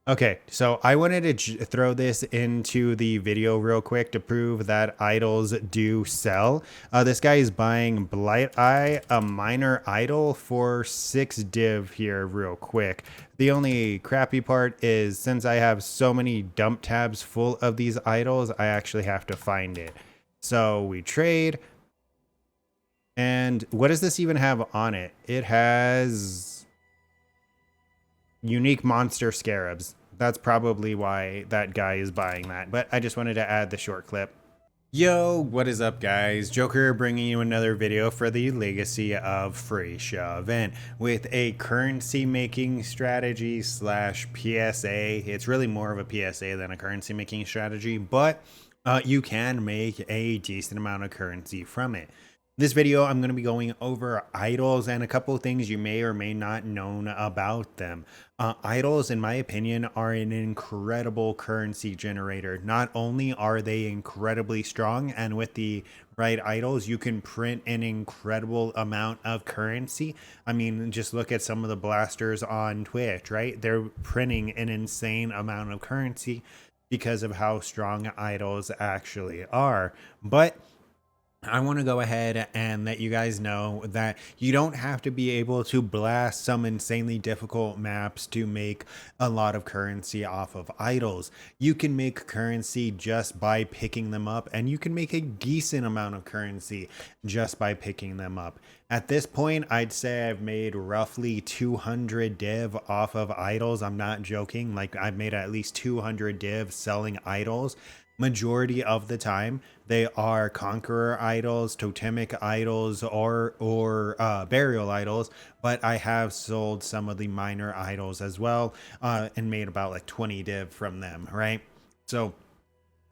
Okay, so I wanted to throw this into the video real quick to prove that idols do sell. This guy is buying Blight Eye, a minor idol, for 6 div here real quick. The only crappy part is since I have so many dump tabs full of these idols, I actually have to find it. So we trade. And what does this even have on it? It has unique monster scarabs. That's probably why that guy is buying that. But I just wanted to add the short clip. Yo, what is up, guys? Joker bringing you another video for the Legacy of Freesia event with a currency making strategy slash PSA. It's really more of a PSA than a currency making strategy, but you can make a decent amount of currency from it. This video, I'm going to be going over idols and a couple of things you may or may not know about them. Idols, in my opinion, are an incredible currency generator. Not only are they incredibly strong, and with the right idols, you can print an incredible amount of currency. I mean, just look at some of the blasters on Twitch, right? They're printing an insane amount of currency because of how strong idols actually are. But I want to go ahead and let you guys know that you don't have to be able to blast some insanely difficult maps to make a lot of currency off of idols. You can make currency just by picking them up, and you can make a decent amount of currency just by picking them up. At this point, I'd say I've made roughly 200 div off of idols. I'm not joking. Like, I've made at least 200 div selling idols. Majority of the time they are conqueror idols, totemic idols, or burial idols, but I have sold some of the minor idols as well, and made about like 20 div from them, right? So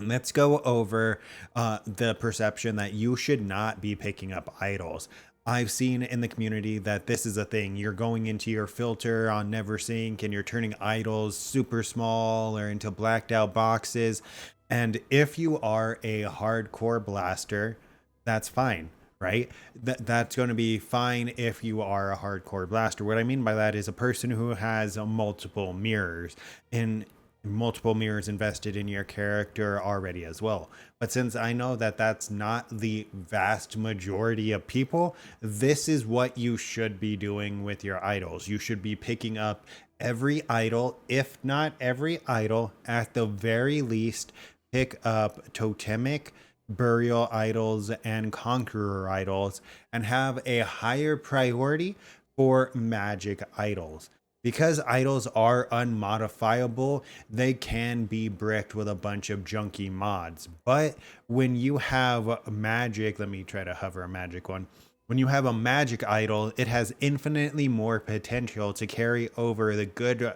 let's go over the perception that you should not be picking up idols. I've seen in the community that this is a thing. You're going into your filter on Neversink and you're turning idols super small or into blacked out boxes. And if you are a hardcore blaster, that's fine, right? That's going to be fine if you are a hardcore blaster. What I mean by that is a person who has multiple mirrors and multiple mirrors invested in your character already as well. But since I know that that's not the vast majority of people, this is what you should be doing with your idols. You should be picking up every idol, if not every idol, at the very least pick up totemic, burial idols, and conqueror idols, and have a higher priority for magic idols. Because idols are unmodifiable, they can be bricked with a bunch of junky mods. But when you have magic, let me try to hover a magic one. When you have a magic idol, it has infinitely more potential to carry over the good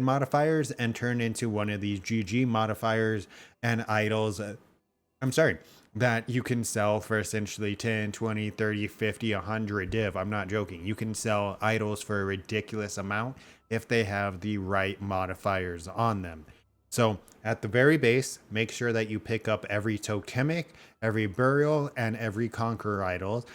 modifiers and turn into one of these GG modifiers and idols. I'm sorry, that you can sell for essentially 10, 20, 30, 50, 100 div. I'm not joking. You can sell idols for a ridiculous amount if they have the right modifiers on them. So at the very base, make sure that you pick up every totemic, every burial, and every conqueror idol.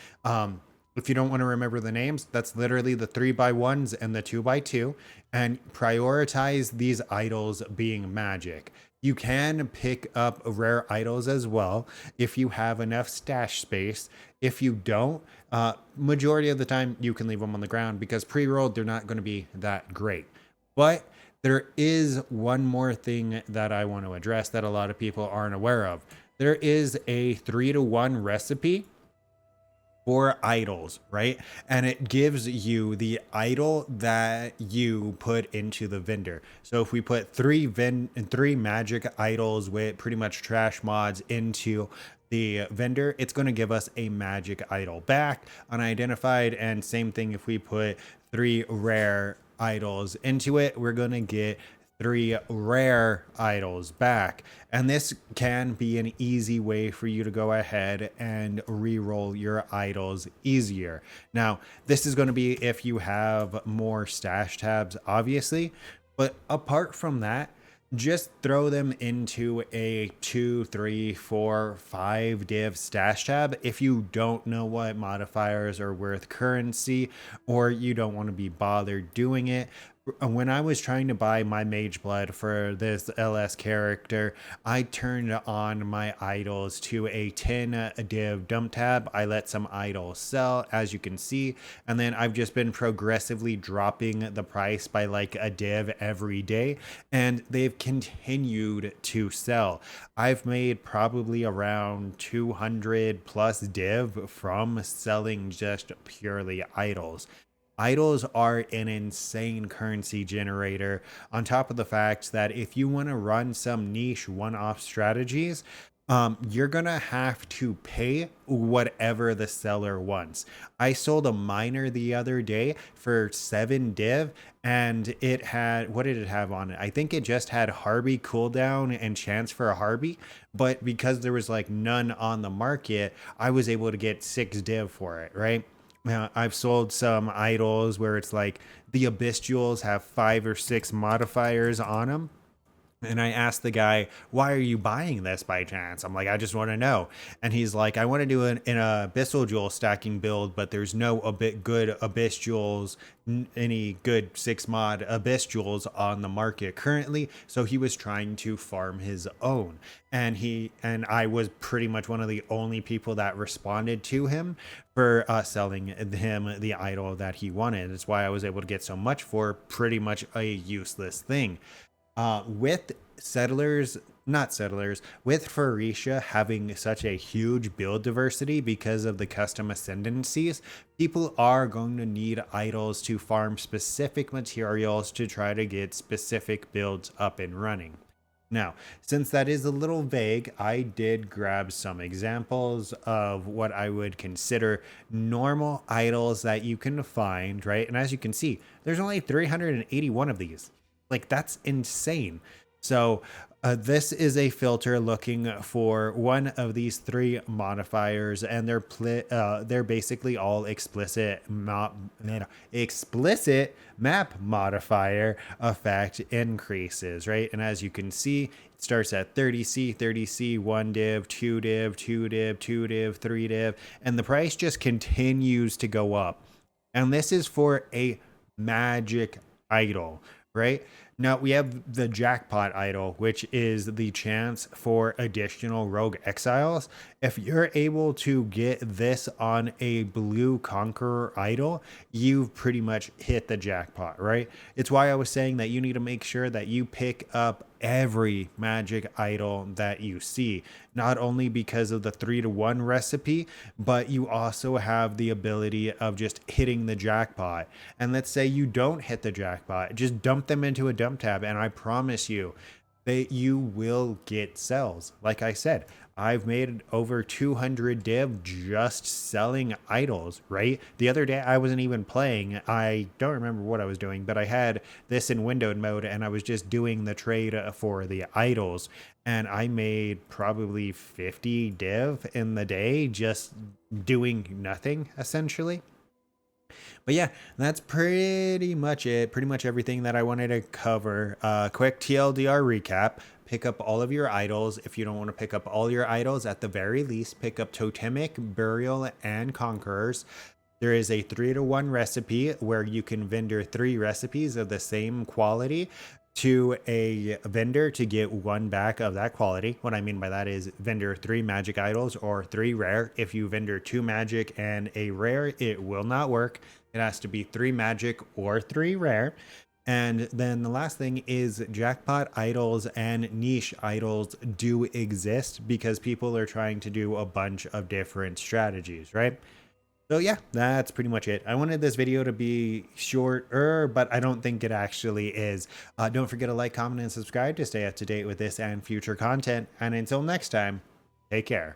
If you don't want to remember the names, that's literally the 3x1s and the 2x2, and prioritize these idols being magic. You can pick up rare idols as well if you have enough stash space. If you don't, majority of the time you can leave them on the ground because pre-rolled they're not going to be that great. But there is one more thing that I want to address that a lot of people aren't aware of. There is a 3-to-1 recipe for idols, right? And it gives you the idol that you put into the vendor. So if we put three magic idols with pretty much trash mods into the vendor, it's going to give us a magic idol back unidentified. And same thing if we put 3 rare idols into it, we're going to get 3 rare idols back. And this can be an easy way for you to go ahead and re-roll your idols easier. Now, this is going to be if you have more stash tabs, obviously, but apart from that, just throw them into a 2, 3, 4, 5 div stash tab if you don't know what modifiers are worth currency or you don't want to be bothered doing it. When I was trying to buy my mage blood for this LS character, I turned on my idols to a 10 div dump tab. I let some idols sell, as you can see, and then I've just been progressively dropping the price by like a div every day, and they've continued to sell. I've made probably around 200 plus div from selling just purely idols. Idols are an insane currency generator, on top of the fact that if you want to run some niche one-off strategies, you're gonna have to pay whatever the seller wants. I sold a miner the other day for 7 div, and it had, what did it have on it? I think it just had Harby cooldown and chance for a Harby, but because there was like none on the market, I was able to get 6 div for it, right? I've sold some idols where it's like the Abyssuals have 5 or 6 modifiers on them. And I asked the guy, why are you buying this by chance? I'm like, I just want to know. And he's like, I want to do an Abyssal Jewel stacking build, but there's no a bit good Abyss Jewels, any good 6 mod Abyss Jewels on the market currently. So he was trying to farm his own. And I was pretty much one of the only people that responded to him for selling him the idol that he wanted. That's why I was able to get so much for pretty much a useless thing. With settlers, not settlers, with Phorecia having such a huge build diversity because of the custom ascendancies, people are going to need idols to farm specific materials to try to get specific builds up and running. Now, since that is a little vague, I did grab some examples of what I would consider normal idols that you can find, right? And as you can see, there's only 381 of these. Like, that's insane. So this is a filter looking for one of these 3 modifiers, and they're basically all explicit map modifier effect increases, right? And as you can see, it starts at 30C, 30C, 1 div, 2 div, 2 div, 2 div, 3 div, and the price just continues to go up. And this is for a magic idol, right? Now we have the jackpot idol, which is the chance for additional rogue exiles. If you're able to get this on a blue conqueror idol, you've pretty much hit the jackpot, right? It's why I was saying that you need to make sure that you pick up every magic idol that you see, not only because of the 3-to-1 recipe, but you also have the ability of just hitting the jackpot. And let's say you don't hit the jackpot, just dump them into a dump tab, and I promise you that you will get sells. Like I said, I've made over 200 div just selling idols, right? The other day I wasn't even playing. I don't remember what I was doing, but I had this in windowed mode and I was just doing the trade for the idols. And I made probably 50 div in the day just doing nothing, essentially. But yeah, that's pretty much it. Pretty much everything that I wanted to cover. Quick TLDR recap. Pick up all of your idols. If you don't want to pick up all your idols, at the very least, pick up Totemic, Burial, and Conquerors. There is a 3-to-1 recipe where you can vendor 3 recipes of the same quality to a vendor to get 1 back of that quality. What I mean by that is vendor 3 magic idols or 3 rare. If you vendor 2 magic and a rare, it will not work. It has to be 3 magic or 3 rare. And then the last thing is jackpot idols and niche idols do exist because people are trying to do a bunch of different strategies, right? So yeah, that's pretty much it. I wanted this video to be shorter, but I don't think it actually is. Don't forget to like, comment, and subscribe to stay up to date with this and future content. And until next time, take care.